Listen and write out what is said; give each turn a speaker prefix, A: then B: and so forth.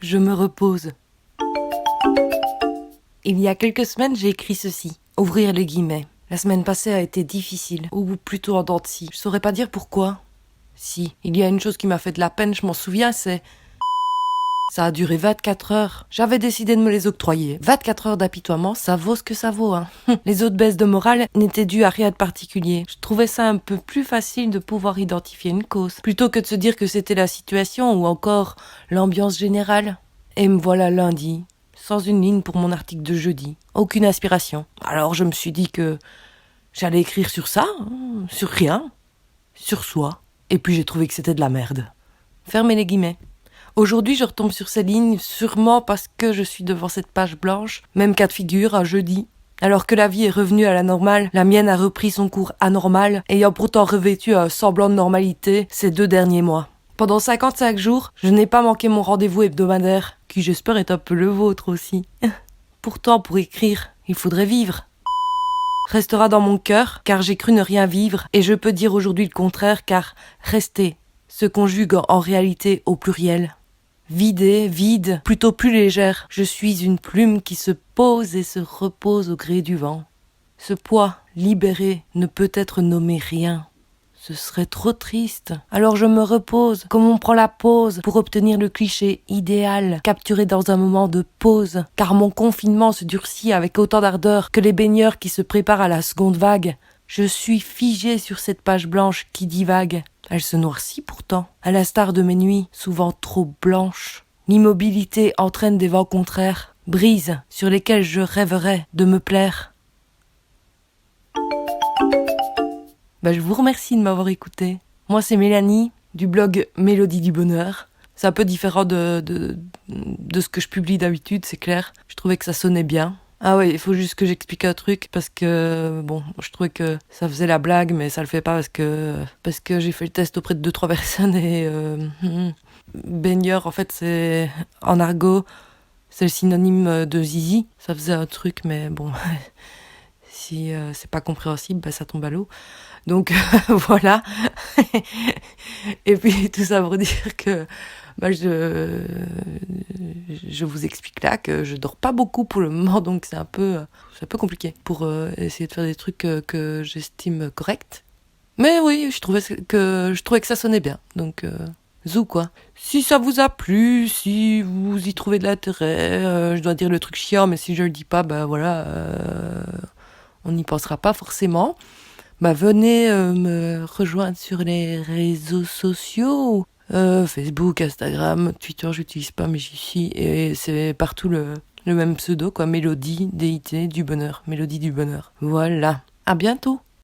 A: je me repose. Il y a quelques semaines, j'ai écrit ceci. Ouvrir les guillemets. La semaine passée a été difficile, ou plutôt en dents de scie. Je saurais pas dire pourquoi. Si, il y a une chose qui m'a fait de la peine, je m'en souviens, c'est... Ça a duré 24 heures. J'avais décidé de me les octroyer. 24 heures d'apitoiement, ça vaut ce que ça vaut, hein. Les autres baisses de morale n'étaient dues à rien de particulier. Je trouvais ça un peu plus facile de pouvoir identifier une cause, plutôt que de se dire que c'était la situation ou encore l'ambiance générale. Et me voilà lundi, sans une ligne pour mon article de jeudi. Aucune inspiration. Alors je me suis dit que j'allais écrire sur ça, hein, sur rien, sur soi. Et puis j'ai trouvé que c'était de la merde. Fermez les guillemets. Aujourd'hui, je retombe sur ces lignes, sûrement parce que je suis devant cette page blanche. Même cas de figure, un jeudi. Alors que la vie est revenue à la normale, la mienne a repris son cours anormal, ayant pourtant revêtu un semblant de normalité ces 2 derniers mois. Pendant 55 jours, je n'ai pas manqué mon rendez-vous hebdomadaire, qui j'espère est un peu le vôtre aussi. Pourtant, pour écrire, il faudrait vivre. Restera dans mon cœur, car j'ai cru ne rien vivre, et je peux dire aujourd'hui le contraire, car rester se conjugue en réalité au pluriel. Vidée, vide, plutôt plus légère, je suis une plume qui se pose et se repose au gré du vent. Ce poids, libéré, ne peut être nommé rien. Ce serait trop triste. Alors je me repose, comme on prend la pause pour obtenir le cliché idéal, capturé dans un moment de pause, car mon confinement se durcit avec autant d'ardeur que les baigneurs qui se préparent à la seconde vague. Je suis figée sur cette page blanche qui divague. Elle se noircit pourtant, à l'instar de mes nuits, souvent trop blanches. L'immobilité entraîne des vents contraires, brises sur lesquelles je rêverais de me plaire. Je vous remercie de m'avoir écouté. Moi, c'est Mélanie, du blog Mélodie du Bonheur. C'est un peu différent de ce que je publie d'habitude, c'est clair. Je trouvais que ça sonnait bien. Ah ouais, il faut juste que j'explique un truc parce que, je trouvais que ça faisait la blague, mais ça le fait pas parce que j'ai fait le test auprès de 2-3 personnes et baigneur, en fait, c'est, en argot, c'est le synonyme de zizi. Ça faisait un truc, mais bon, si c'est pas compréhensible, ça tombe à l'eau. Donc voilà. Et puis tout ça pour dire que je vous explique là que je dors pas beaucoup pour le moment, donc c'est un peu compliqué pour essayer de faire des trucs que j'estime corrects. Mais oui, je trouvais que ça sonnait bien, donc zou quoi. Si ça vous a plu, si vous y trouvez de l'intérêt, je dois dire le truc chiant, mais si je le dis pas, voilà, on n'y pensera pas forcément. Venez me rejoindre sur les réseaux sociaux. Facebook, Instagram, Twitter, j'utilise pas, mais j'y suis. Et c'est partout le même pseudo, quoi. Mélodie, DIT, du bonheur. Mélodie du bonheur. Voilà. À bientôt.